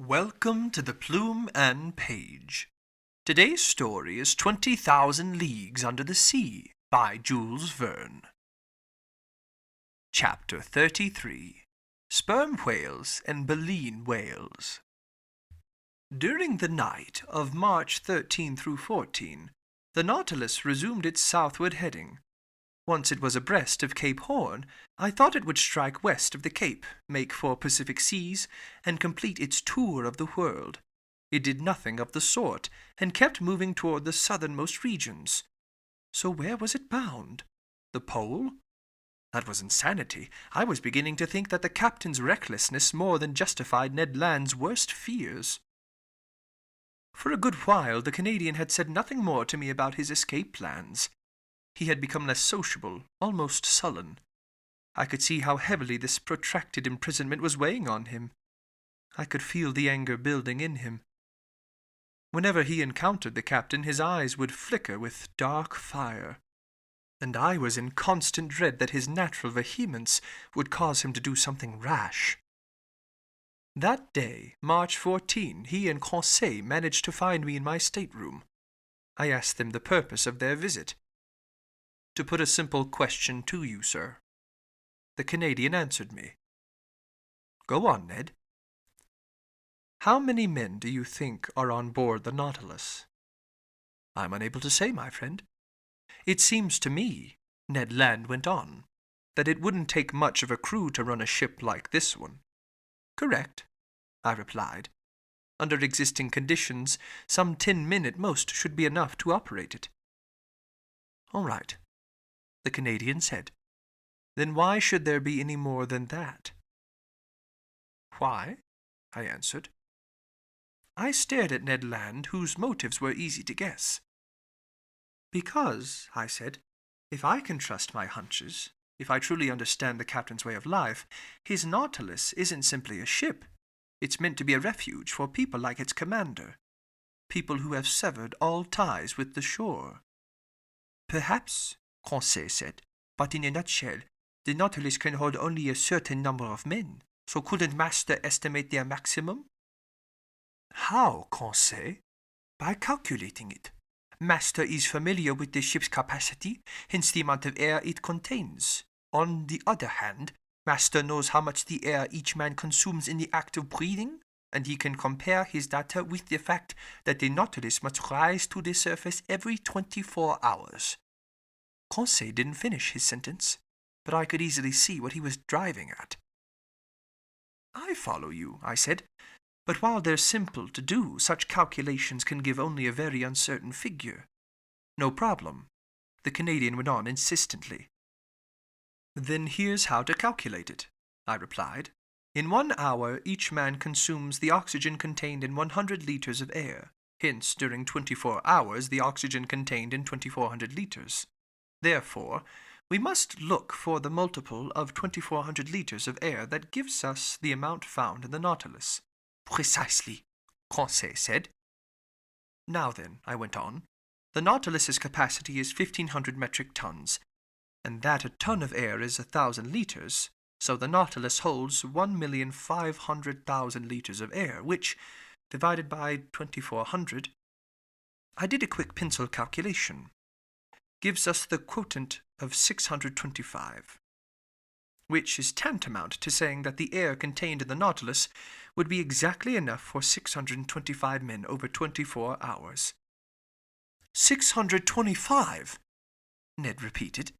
Welcome to the Plume and Page. Today's story is 20,000 Leagues Under the Sea by Jules Verne. Chapter 33. Sperm Whales and Baleen Whales. During the night of March 13 through 14, the Nautilus resumed its southward heading. Once it was abreast of Cape Horn, I thought it would strike west of the Cape, make for Pacific seas, and complete its tour of the world. It did nothing of the sort, and kept moving toward the southernmost regions. So where was it bound? The pole? That was insanity. I was beginning to think that the captain's recklessness more than justified Ned Land's worst fears. For a good while the Canadian had said nothing more to me about his escape plans. He had become less sociable, almost sullen. I could see how heavily this protracted imprisonment was weighing on him. I could feel the anger building in him. Whenever he encountered the captain, his eyes would flicker with dark fire, and I was in constant dread that his natural vehemence would cause him to do something rash. That day, March 14, he and Conseil managed to find me in my stateroom. I asked them the purpose of their visit. "To put a simple question to you, sir." The Canadian answered me. "Go on, Ned." "How many men do you think are on board the Nautilus?" "I'm unable to say, my friend." "It seems to me," Ned Land went on, "that it wouldn't take much of a crew to run a ship like this one." "Correct," I replied. "Under existing conditions, some 10 men at most should be enough to operate it." "All right," the Canadian said. "Then why should there be any more than that?" "Why?" I answered. I stared at Ned Land, whose motives were easy to guess. "Because," I said, "if I can trust my hunches, if I truly understand the captain's way of life, his Nautilus isn't simply a ship. It's meant to be a refuge for people like its commander, people who have severed all ties with the shore." "Perhaps," Conseil said, "but in a nutshell, the Nautilus can hold only a certain number of men, so couldn't Master estimate their maximum?" "How, Conseil?" "By calculating it. Master is familiar with the ship's capacity, hence the amount of air it contains. On the other hand, Master knows how much the air each man consumes in the act of breathing, and he can compare his data with the fact that the Nautilus must rise to the surface every 24 hours. Conseil didn't finish his sentence, but I could easily see what he was driving at. "I follow you," I said, "but while they're simple to do, such calculations can give only a very uncertain figure." "No problem," the Canadian went on insistently. "Then here's how to calculate it," I replied. "In 1 hour, each man consumes the oxygen contained in 100 liters of air. Hence, during 24 hours, the oxygen contained in 2,400 liters. Therefore, we must look for the multiple of 2,400 liters of air that gives us the amount found in the Nautilus." "Precisely," Conseil said. "Now then," I went on, "the Nautilus's capacity is 1,500 metric tons, and that a ton of air is 1,000 liters, so the Nautilus holds 1,500,000 liters of air, which, divided by 2,400, I did a quick pencil calculation, gives us the quotient of 625, which is tantamount to saying that the air contained in the Nautilus would be exactly enough for 625 men over 24 hours. 625, Ned repeated.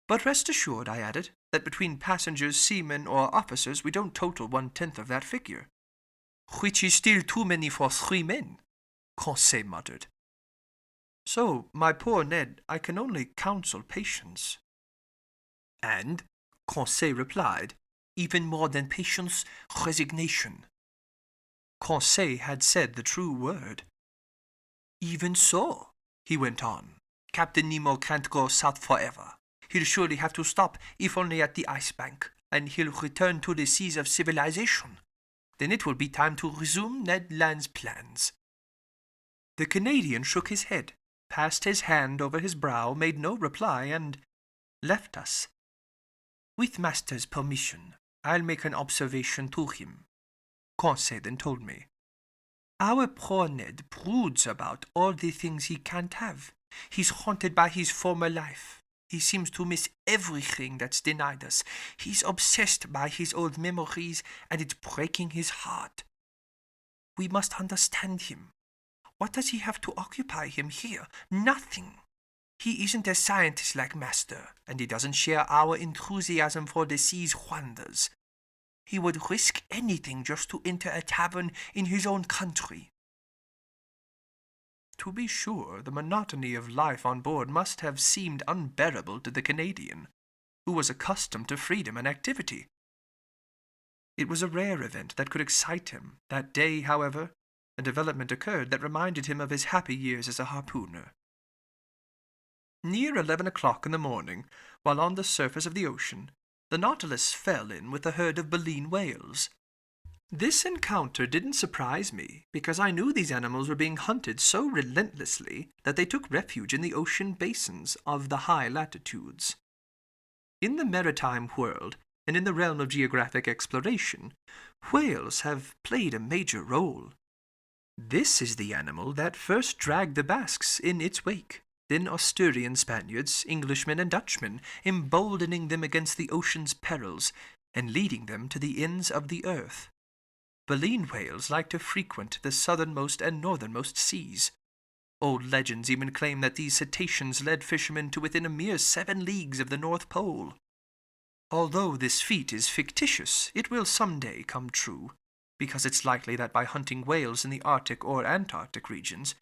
"But rest assured," I added, "that between passengers, seamen, or officers we don't total 1/10 of that figure." "Which is still too many for 3 men," Conseil muttered. "So, my poor Ned, I can only counsel patience." "And," Conseil replied, "even more than patience, resignation." Conseil had said the true word. "Even so," he went on, "Captain Nemo can't go south forever. He'll surely have to stop, if only at the Ice Bank, and he'll return to the seas of civilization. Then it will be time to resume Ned Land's plans." The Canadian shook his head, passed his hand over his brow, made no reply, and left us. "With Master's permission, I'll make an observation to him," Conseil then told me. Our poor Ned broods about all the things he can't have. He's haunted by his former life. He seems to miss everything that's denied us. He's obsessed by his old memories, and it's breaking his heart. We must understand him. What does he have to occupy him here? Nothing. He isn't a scientist like Master, and he doesn't share our enthusiasm for the sea's wonders. He would risk anything just to enter a tavern in his own country. To be sure, the monotony of life on board must have seemed unbearable to the Canadian, who was accustomed to freedom and activity. It was a rare event that could excite him. That day, however, a development occurred that reminded him of his happy years as a harpooner. Near 11 o'clock in the morning, while on the surface of the ocean, the Nautilus fell in with a herd of baleen whales. This encounter didn't surprise me, because I knew these animals were being hunted so relentlessly that they took refuge in the ocean basins of the high latitudes. In the maritime world, and in the realm of geographic exploration, whales have played a major role. This is the animal that first dragged the Basques in its wake, then Asturian Spaniards, Englishmen, and Dutchmen, emboldening them against the ocean's perils, and leading them to the ends of the earth. Baleen whales like to frequent the southernmost and northernmost seas. Old legends even claim that these cetaceans led fishermen to within a mere 7 leagues of the North Pole. Although this feat is fictitious, it will someday come true, because it's likely that by hunting whales in the Arctic or Antarctic regions,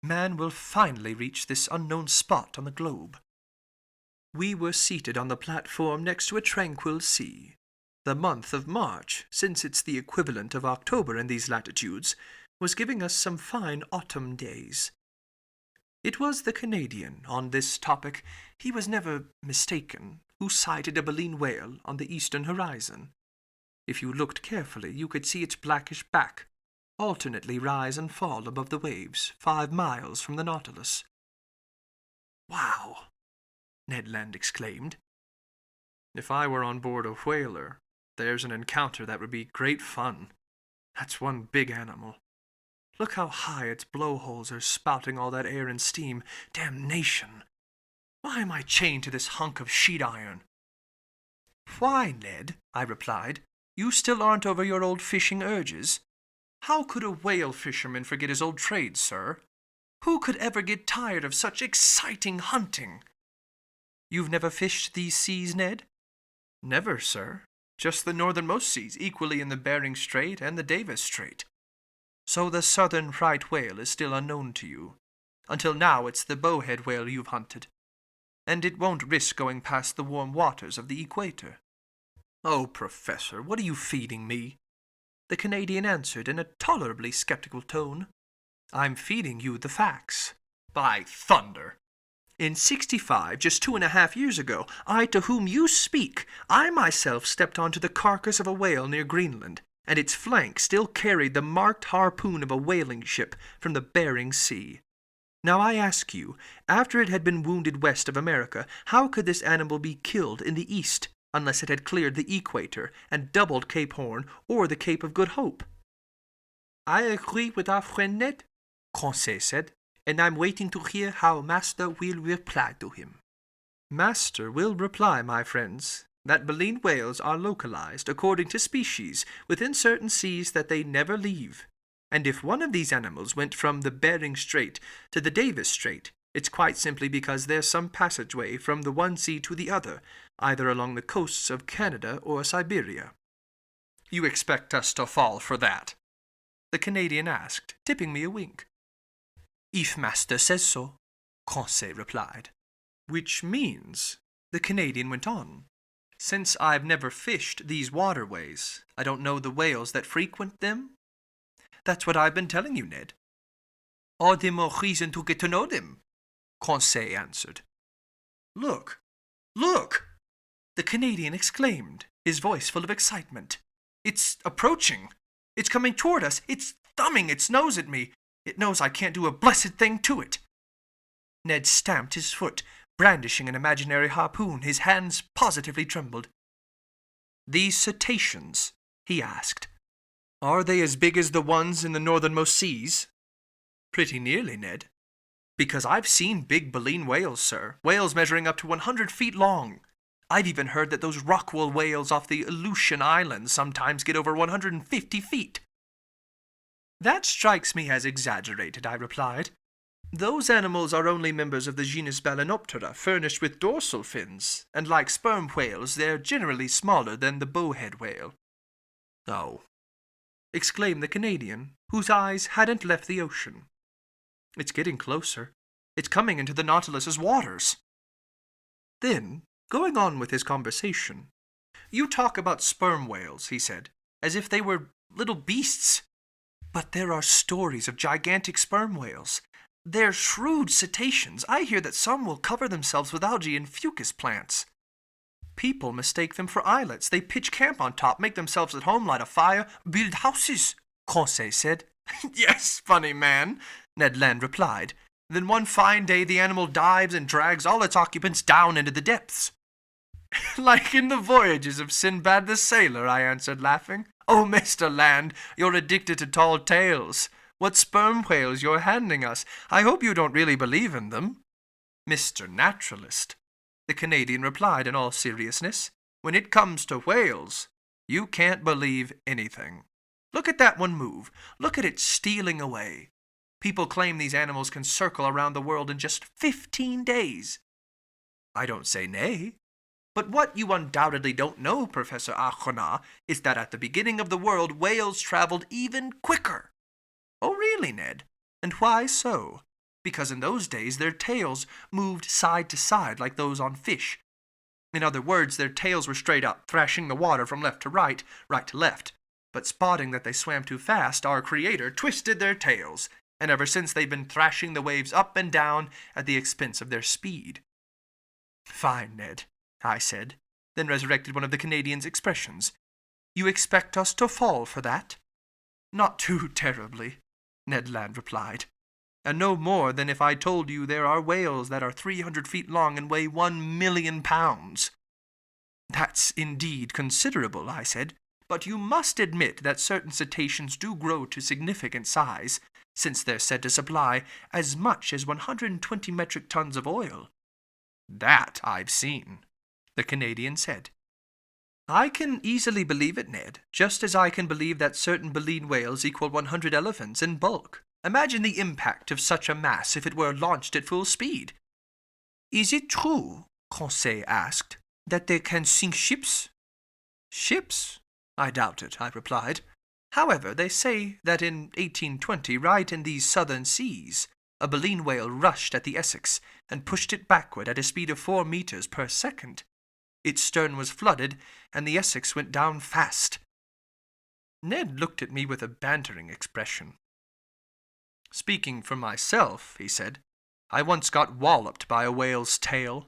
man will finally reach this unknown spot on the globe. We were seated on the platform next to a tranquil sea. The month of March, since it's the equivalent of October in these latitudes, was giving us some fine autumn days. It was the Canadian, on this topic, he was never mistaken, who sighted a baleen whale on the eastern horizon. If you looked carefully, you could see its blackish back alternately rise and fall above the waves 5 miles from the Nautilus. "Wow!" Ned Land exclaimed. "If I were on board a whaler, there's an encounter that would be great fun. That's one big animal. Look how high its blowholes are spouting all that air and steam. Damnation! Why am I chained to this hunk of sheet iron?" "Why, Ned," I replied, "you still aren't over your old fishing urges? How could a whale fisherman forget his old trade, sir? Who could ever get tired of such exciting hunting?" "You've never fished these seas, Ned?" "Never, sir. Just the northernmost seas, equally in the Bering Strait and the Davis Strait." "So the southern right whale is still unknown to you. Until now it's the bowhead whale you've hunted. And it won't risk going past the warm waters of the equator." "Oh, Professor, what are you feeding me?" The Canadian answered in a tolerably skeptical tone. "I'm feeding you the facts." "By thunder! In 65, just 2.5 years ago, to whom you speak, I myself stepped onto the carcass of a whale near Greenland, and its flank still carried the marked harpoon of a whaling ship from the Bering Sea. Now I ask you, after it had been wounded west of America, how could this animal be killed in the east, unless it had cleared the equator and doubled Cape Horn or the Cape of Good Hope?" "I agree with our friend Ned," Conseil said, "and I'm waiting to hear how Master will reply to him." "Master will reply, my friends, that baleen whales are localized, according to species, within certain seas that they never leave. And if one of these animals went from the Bering Strait to the Davis Strait, it's quite simply because there's some passageway from the one sea to the other, either along the coasts of Canada or Siberia." "You expect us to fall for that?" the Canadian asked, tipping me a wink. "If Master says so," Conseil replied. "Which means," the Canadian went on, "since I've never fished these waterways, I don't know the whales that frequent them?" "That's what I've been telling you, Ned." "All the more reason to get to know them," Conseil answered. "Look! Look!" the Canadian exclaimed, his voice full of excitement. "It's approaching! It's coming toward us! It's thumbing its nose at me! It knows I can't do a blessed thing to it!" Ned stamped his foot, brandishing an imaginary harpoon. His hands positively trembled. "These cetaceans?" he asked. Are they as big as the ones in the northernmost seas? Pretty nearly, Ned. Because I've seen big baleen whales, sir. Whales measuring up to 100 feet long. I've even heard that those rockwool whales off the Aleutian Islands sometimes get over 150 feet. That strikes me as exaggerated, I replied. Those animals are only members of the genus Balænoptera, furnished with dorsal fins, and like sperm whales, they're generally smaller than the bowhead whale. Oh, exclaimed the Canadian, whose eyes hadn't left the ocean. It's getting closer. It's coming into the Nautilus's waters. Then, going on with his conversation, you talk about sperm whales, he said, as if they were little beasts. But there are stories of gigantic sperm whales. They're shrewd cetaceans. I hear that some will cover themselves with algae and fucus plants. People mistake them for islets. They pitch camp on top, make themselves at home, light a fire, build houses, Conseil said. Yes, funny man, Ned Land replied. Then one fine day the animal dives and drags all its occupants down into the depths. Like in the voyages of Sinbad the Sailor, I answered, laughing. Oh, Mr. Land, you're addicted to tall tales. What sperm whales you're handing us. I hope you don't really believe in them. Mr. Naturalist, the Canadian replied in all seriousness, when it comes to whales, you can't believe anything. Look at that one move. Look at it stealing away. People claim these animals can circle around the world in just 15 days. I don't say nay. But what you undoubtedly don't know, Professor Arcona, is that at the beginning of the world, whales traveled even quicker. Oh, really, Ned? And why so? Because in those days their tails moved side to side like those on fish. In other words, their tails were straight up, thrashing the water from left to right, right to left. But spotting that they swam too fast, our Creator twisted their tails, and ever since they've been thrashing the waves up and down at the expense of their speed. Fine, Ned, I said, then resurrected one of the Canadian's expressions. You expect us to fall for that? Not too terribly, Ned Land replied, and no more than if I told you there are whales that are 300 feet long and weigh 1,000,000 pounds. That's indeed considerable, I said, but you must admit that certain cetaceans do grow to significant size, since they're said to supply as much as 120 metric tons of oil. That I've seen, the Canadian said. I can easily believe it, Ned, just as I can believe that certain baleen whales equal 100 elephants in bulk. Imagine the impact of such a mass if it were launched at full speed. Is it true, Conseil asked, that they can sink ships? Ships? I doubt it, I replied. However, they say that in 1820, right in these southern seas, a baleen whale rushed at the Essex and pushed it backward at a speed of 4 meters per second. Its stern was flooded, and the Essex went down fast. Ned looked at me with a bantering expression. Speaking for myself, he said, I once got walloped by a whale's tail.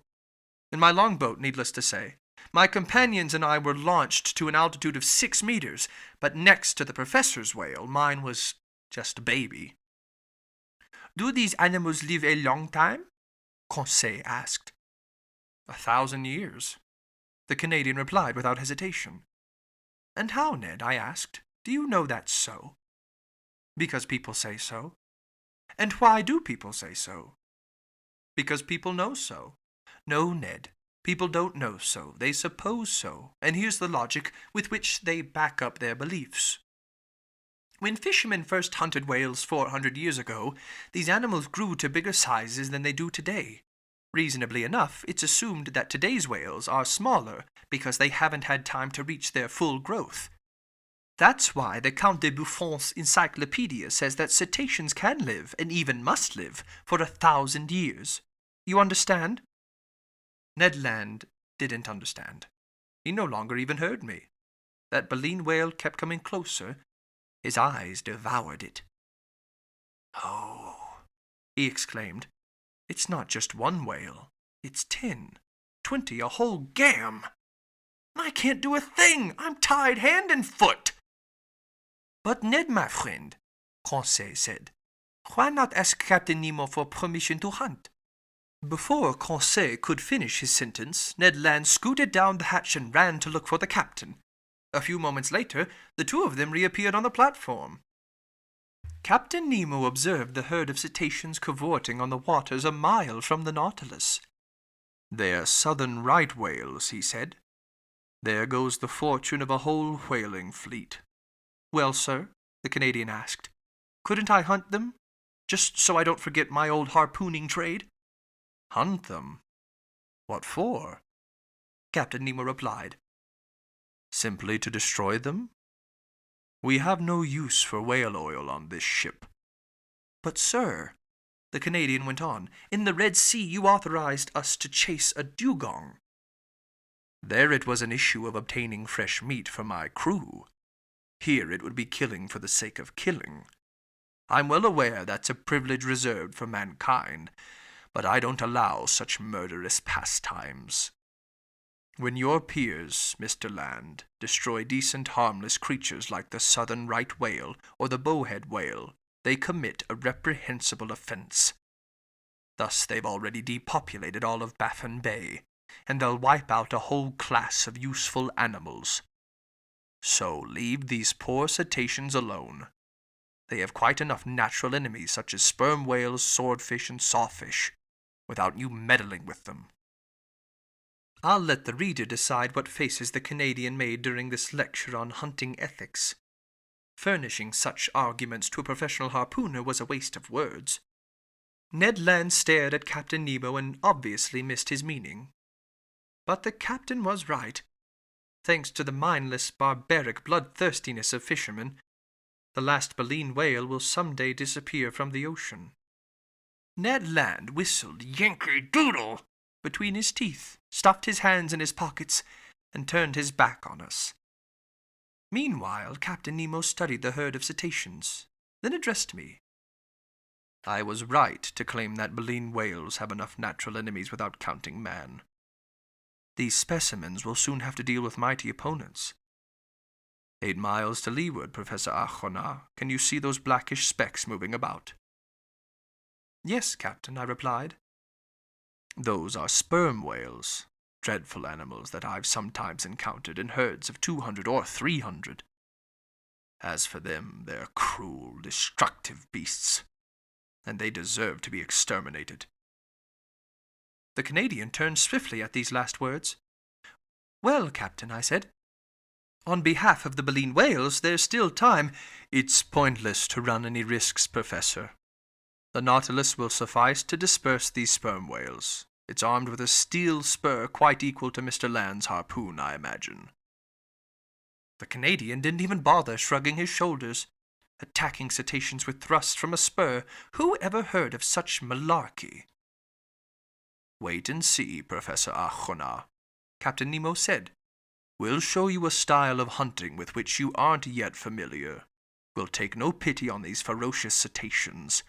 In my longboat, needless to say. My companions and I were launched to an altitude of 6 meters, but next to the professor's whale, mine was just a baby. Do these animals live a long time? Conseil asked. 1,000 years. The Canadian replied without hesitation. And how, Ned? I asked. Do you know that's so? Because people say so. And why do people say so? Because people know so. No, Ned. People don't know so. They suppose so. And here's the logic with which they back up their beliefs. When fishermen first hunted whales 400 years ago, these animals grew to bigger sizes than they do today. Reasonably enough, it's assumed that today's whales are smaller because they haven't had time to reach their full growth. That's why the Count de Buffon's encyclopedia says that cetaceans can live, and even must live, for 1,000 years. You understand? Ned Land didn't understand. He no longer even heard me. That baleen whale kept coming closer. His eyes devoured it. Oh, he exclaimed. It's not just one whale. It's 10, 20, a whole gam. I can't do a thing. I'm tied hand and foot. But Ned, my friend, Conseil said, why not ask Captain Nemo for permission to hunt? Before Conseil could finish his sentence, Ned Land scooted down the hatch and ran to look for the captain. A few moments later, the two of them reappeared on the platform. Captain Nemo observed the herd of cetaceans cavorting on the waters a mile from the Nautilus. "They're southern right whales," he said. "There goes the fortune of a whole whaling fleet." "Well, sir," the Canadian asked, "couldn't I hunt them? Just so I don't forget my old harpooning trade." "Hunt them? What for?" Captain Nemo replied. "Simply to destroy them? We have no use for whale oil on this ship." "But, sir," the Canadian went on, "in the Red Sea you authorized us to chase a dugong." "There it was an issue of obtaining fresh meat for my crew. Here it would be killing for the sake of killing. I'm well aware that's a privilege reserved for mankind, but I don't allow such murderous pastimes. When your peers, Mr. Land, destroy decent harmless creatures like the southern right whale or the bowhead whale, they commit a reprehensible offense. Thus they've already depopulated all of Baffin Bay, and they'll wipe out a whole class of useful animals. So leave these poor cetaceans alone. They have quite enough natural enemies such as sperm whales, swordfish, and sawfish, without you meddling with them." I'll let the reader decide what faces the Canadian made during this lecture on hunting ethics. Furnishing such arguments to a professional harpooner was a waste of words. Ned Land stared at Captain Nemo and obviously missed his meaning. But the captain was right. Thanks to the mindless, barbaric bloodthirstiness of fishermen, the last baleen whale will someday disappear from the ocean. Ned Land whistled Yankee Doodle between his teeth, stuffed his hands in his pockets, and turned his back on us. Meanwhile, Captain Nemo studied the herd of cetaceans, then addressed me. "I was right to claim that baleen whales have enough natural enemies without counting man. These specimens will soon have to deal with mighty opponents. 8 miles to leeward, Professor Arjona. Can you see those blackish specks moving about?" "Yes, Captain," I replied. "Those are sperm whales, dreadful animals that I've sometimes encountered in herds of 200 or 300. As for them, they're cruel, destructive beasts, and they deserve to be exterminated." The Canadian turned swiftly at these last words. "Well, Captain," I said, "on behalf of the baleen whales, there's still time." "It's pointless to run any risks, Professor. The Nautilus will suffice to disperse these sperm whales. It's armed with a steel spur quite equal to Mr. Land's harpoon, I imagine." The Canadian didn't even bother shrugging his shoulders. Attacking cetaceans with thrusts from a spur, who ever heard of such malarkey? "Wait and see, Professor Arjona," Captain Nemo said. "We'll show you a style of hunting with which you aren't yet familiar. We'll take no pity on these ferocious cetaceans.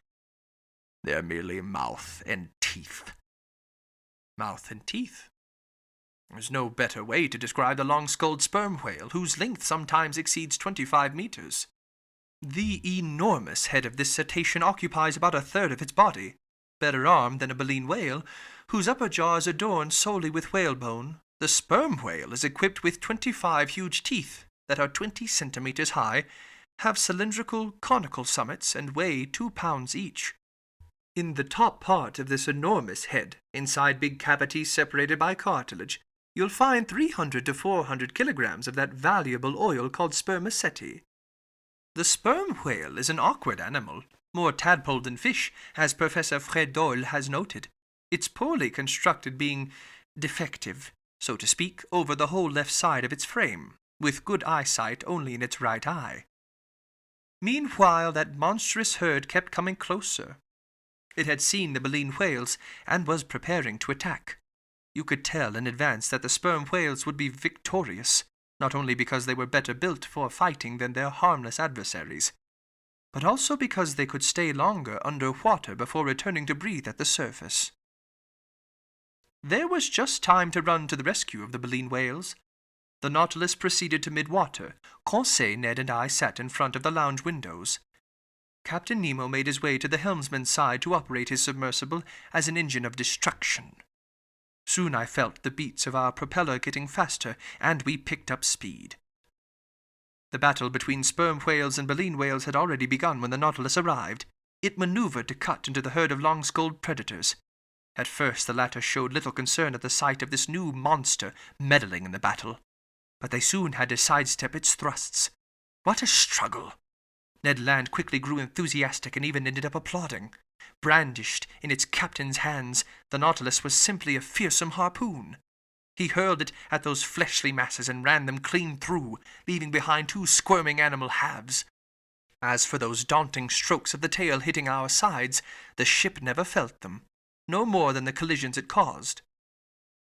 They're merely mouth and teeth." Mouth and teeth? There's no better way to describe the long-skulled sperm whale, whose length sometimes exceeds 25 meters. The enormous head of this cetacean occupies about a third of its body, better armed than a baleen whale, whose upper jaw is adorned solely with whalebone. The sperm whale is equipped with 25 huge teeth that are 20 centimeters high, have cylindrical, conical summits, and weigh 2 pounds each. In the top part of this enormous head, inside big cavities separated by cartilage, you'll find 300 to 400 kilograms of that valuable oil called spermaceti. The sperm whale is an awkward animal, more tadpole than fish, as Professor Fredol has noted. It's poorly constructed, being defective, so to speak, over the whole left side of its frame, with good eyesight only in its right eye. Meanwhile, that monstrous herd kept coming closer. It had seen the baleen whales and was preparing to attack. You could tell in advance that the sperm whales would be victorious, not only because they were better built for fighting than their harmless adversaries, but also because they could stay longer under water before returning to breathe at the surface. There was just time to run to the rescue of the baleen whales. The Nautilus proceeded to mid-water. Conseil, Ned, and I sat in front of the lounge windows. Captain Nemo made his way to the helmsman's side to operate his submersible as an engine of destruction. Soon I felt the beats of our propeller getting faster, and we picked up speed. The battle between sperm whales and baleen whales had already begun when the Nautilus arrived. It maneuvered to cut into the herd of long-skulled predators. At first the latter showed little concern at the sight of this new monster meddling in the battle, but they soon had to sidestep its thrusts. What a struggle! Ned Land quickly grew enthusiastic and even ended up applauding. Brandished in its captain's hands, the Nautilus was simply a fearsome harpoon. He hurled it at those fleshly masses and ran them clean through, leaving behind two squirming animal halves. As for those daunting strokes of the tail hitting our sides, the ship never felt them, no more than the collisions it caused.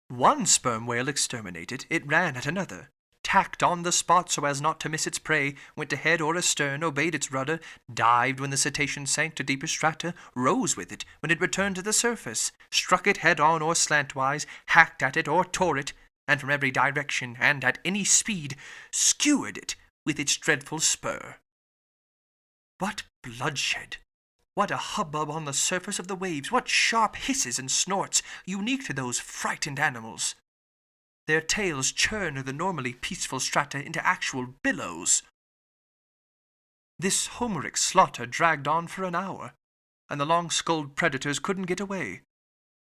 One sperm whale exterminated, it ran at another, tacked on the spot so as not to miss its prey, went ahead or astern, obeyed its rudder, dived when the cetacean sank to deeper strata, rose with it when it returned to the surface, struck it head-on or slantwise, hacked at it or tore it, and from every direction and at any speed skewered it with its dreadful spur. What bloodshed! What a hubbub on the surface of the waves! What sharp hisses and snorts, unique to those frightened animals! Their tails churned the normally peaceful strata into actual billows. This Homeric slaughter dragged on for an hour, and the long-skulled predators couldn't get away.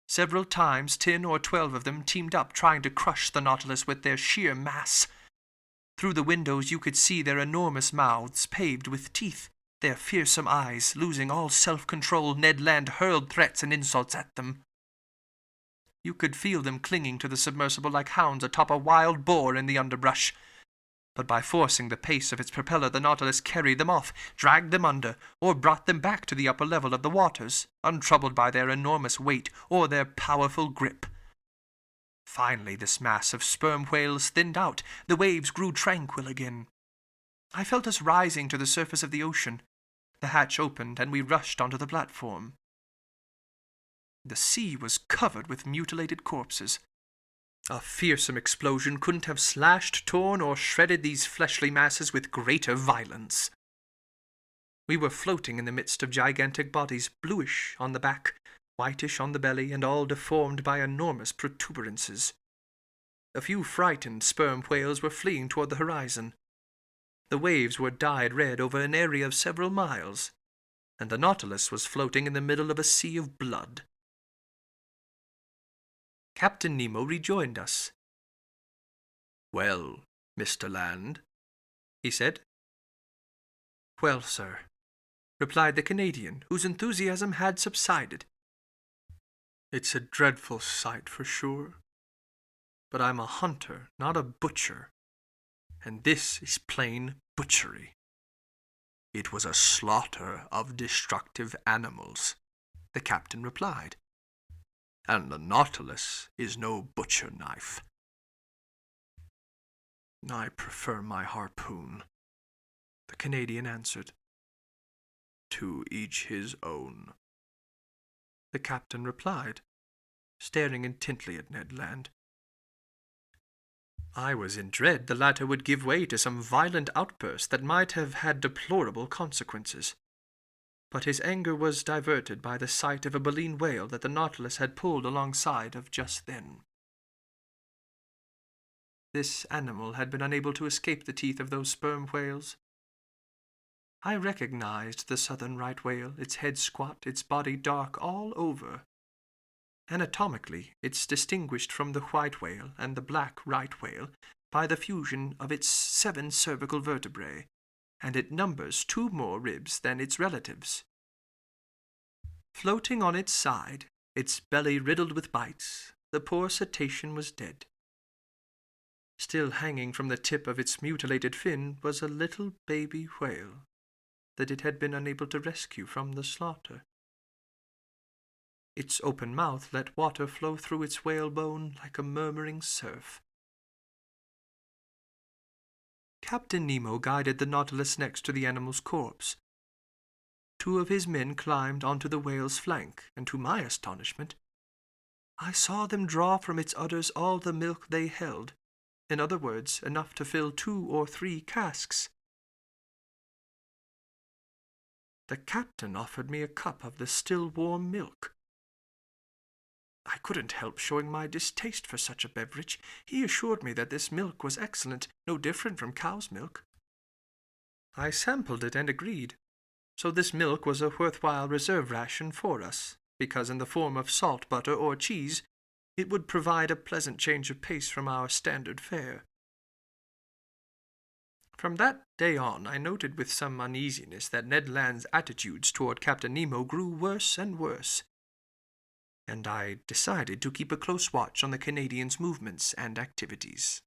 Several times 10 or 12 of them teamed up trying to crush the Nautilus with their sheer mass. Through the windows you could see their enormous mouths paved with teeth. Their fearsome eyes, losing all self-control, Ned Land hurled threats and insults at them. You could feel them clinging to the submersible like hounds atop a wild boar in the underbrush. But by forcing the pace of its propeller, the Nautilus carried them off, dragged them under, or brought them back to the upper level of the waters, untroubled by their enormous weight or their powerful grip. Finally, this mass of sperm whales thinned out. The waves grew tranquil again. I felt us rising to the surface of the ocean. The hatch opened, and we rushed onto the platform. The sea was covered with mutilated corpses. A fearsome explosion couldn't have slashed, torn, or shredded these fleshly masses with greater violence. We were floating in the midst of gigantic bodies, bluish on the back, whitish on the belly, and all deformed by enormous protuberances. A few frightened sperm whales were fleeing toward the horizon. The waves were dyed red over an area of several miles, and the Nautilus was floating in the middle of a sea of blood. Captain Nemo rejoined us. "Well, Mr. Land," he said. "Well, sir," replied the Canadian, whose enthusiasm had subsided. "It's a dreadful sight for sure, but I'm a hunter, not a butcher, and this is plain butchery." "It was a slaughter of destructive animals," the captain replied, "and the Nautilus is no butcher knife." "I prefer my harpoon," the Canadian answered. "To each his own," the captain replied, staring intently at Ned Land. I was in dread the latter would give way to some violent outburst that might have had deplorable consequences. But his anger was diverted by the sight of a baleen whale that the Nautilus had pulled alongside of just then. This animal had been unable to escape the teeth of those sperm whales. I recognized the southern right whale, its head squat, its body dark all over. Anatomically, it's distinguished from the white whale and the black right whale by the fusion of its 7 cervical vertebrae, and it numbers 2 more ribs than its relatives. Floating on its side, its belly riddled with bites, the poor cetacean was dead. Still hanging from the tip of its mutilated fin was a little baby whale that it had been unable to rescue from the slaughter. Its open mouth let water flow through its whalebone like a murmuring surf. Captain Nemo guided the Nautilus next to the animal's corpse. 2 of his men climbed onto the whale's flank, and to my astonishment, I saw them draw from its udders all the milk they held, in other words, enough to fill 2 or 3 casks. The captain offered me a cup of the still warm milk. I couldn't help showing my distaste for such a beverage. He assured me that this milk was excellent, no different from cow's milk. I sampled it and agreed. So this milk was a worthwhile reserve ration for us, because in the form of salt butter or cheese, it would provide a pleasant change of pace from our standard fare. From that day on, I noted with some uneasiness that Ned Land's attitudes toward Captain Nemo grew worse and worse, and I decided to keep a close watch on the Canadian's movements and activities.